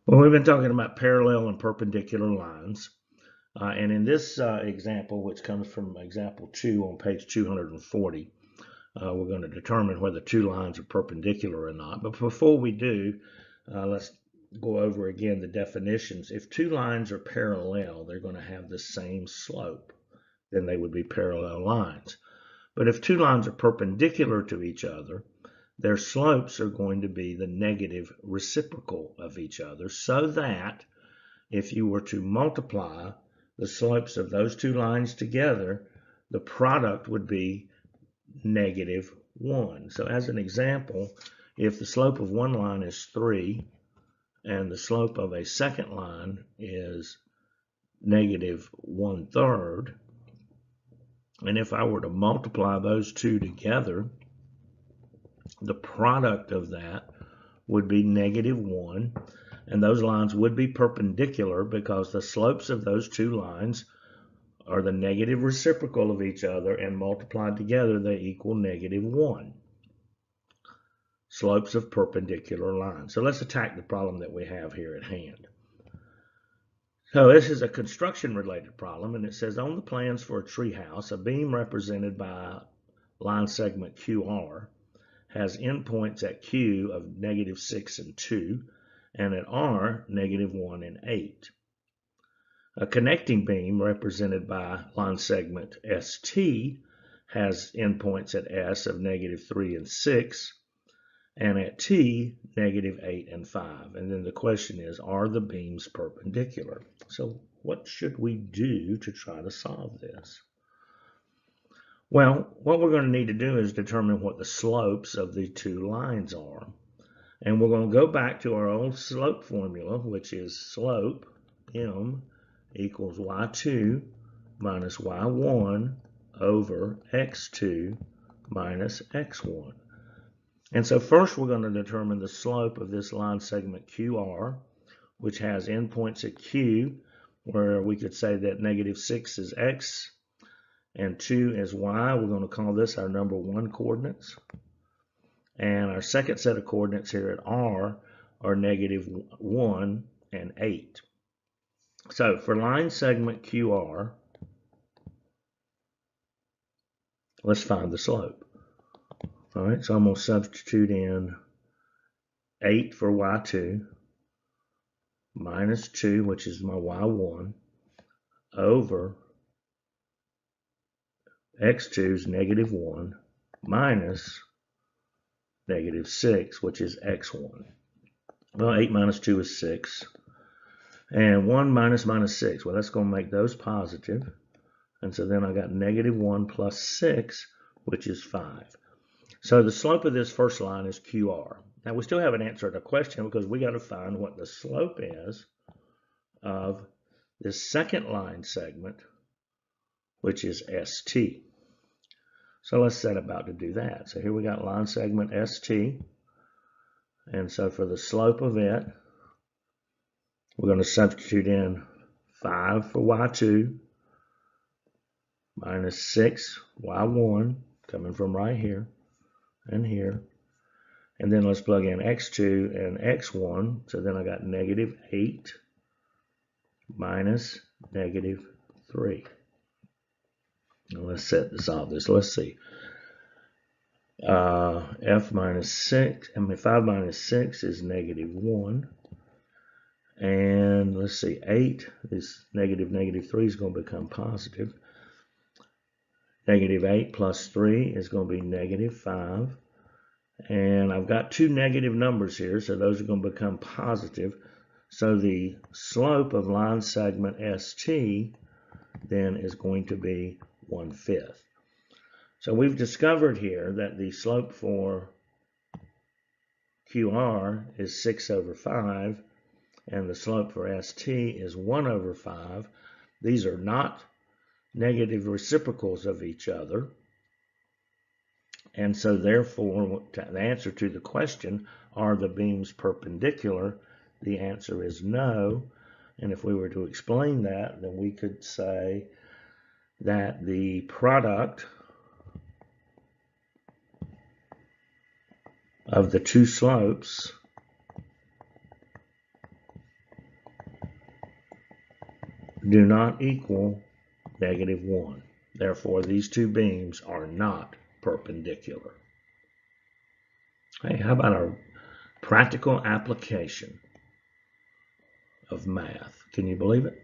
Well, we've been talking about parallel and perpendicular lines. And in this example, which comes from example 2 on page 240, we're going to determine whether two lines are perpendicular or not. But before we do, let's go over again the definitions. If two lines are parallel, they're going to have the same slope. Then they would be parallel lines. But if two lines are perpendicular to each other, their slopes are going to be the negative reciprocal of each other, so that if you were to multiply the slopes of those two lines together, the product would be -1. So as an example, if the slope of one line is 3 and the slope of a second line is -1/3, and if I were to multiply those two together, the product of that would be -1, and those lines would be perpendicular because the slopes of those two lines are the negative reciprocal of each other, and multiplied together they equal -1. Slopes of perpendicular lines. So let's attack the problem that we have here at hand. So this is a construction related problem, and it says on the plans for a tree house, a beam represented by line segment QR has endpoints at Q of -6 and 2, and at R, -1 and 8. A connecting beam represented by line segment ST has endpoints at S of -3 and 6, and at T, -8 and 5. And then the question is, are the beams perpendicular? So what should we do to try to solve this? Well, what we're going to need to do is determine what the slopes of the two lines are. And we're going to go back to our old slope formula, which is slope, M, equals y2 minus y1 over x2 minus x1. And so first we're going to determine the slope of this line segment QR, which has endpoints at Q, where we could say that -6 is x, and 2 is y. We're going to call this our number 1 coordinates. And our second set of coordinates here at R are -1 and 8. So for line segment QR, let's find the slope. All right, so I'm going to substitute in 8 for y2, minus 2, which is my y1, over x2 is -1, minus -6, which is x1. Well, 8 minus 2 is 6. And 1 minus -6, well, that's going to make those positive. And so then I got -1 plus 6, which is 5. So the slope of this first line is QR. Now, we still haven't answered the question because we got to find what the slope is of this second line segment, which is ST. So let's set about to do that. So here we got line segment ST. And so for the slope of it, we're going to substitute in 5 for y2, minus 6 y1, coming from right here and here. And then let's plug in x2 and x1. So then I got -8 minus -3. Now let's solve this. Let's see. F minus 6, 5 minus 6 is -1. And let's see, 8, this -3 is going to become positive. -8 plus 3 is going to be -5. And I've got two negative numbers here, so those are going to become positive. So the slope of line segment ST then is going to be 1/5. So we've discovered here that the slope for QR is 6/5, and the slope for ST is 1/5. These are not negative reciprocals of each other. And so therefore, the answer to the question, are the beams perpendicular? The answer is no. And if we were to explain that, then we could say that the product of the two slopes do not equal -1. Therefore, these two beams are not perpendicular. Hey, how about a practical application of math? Can you believe it?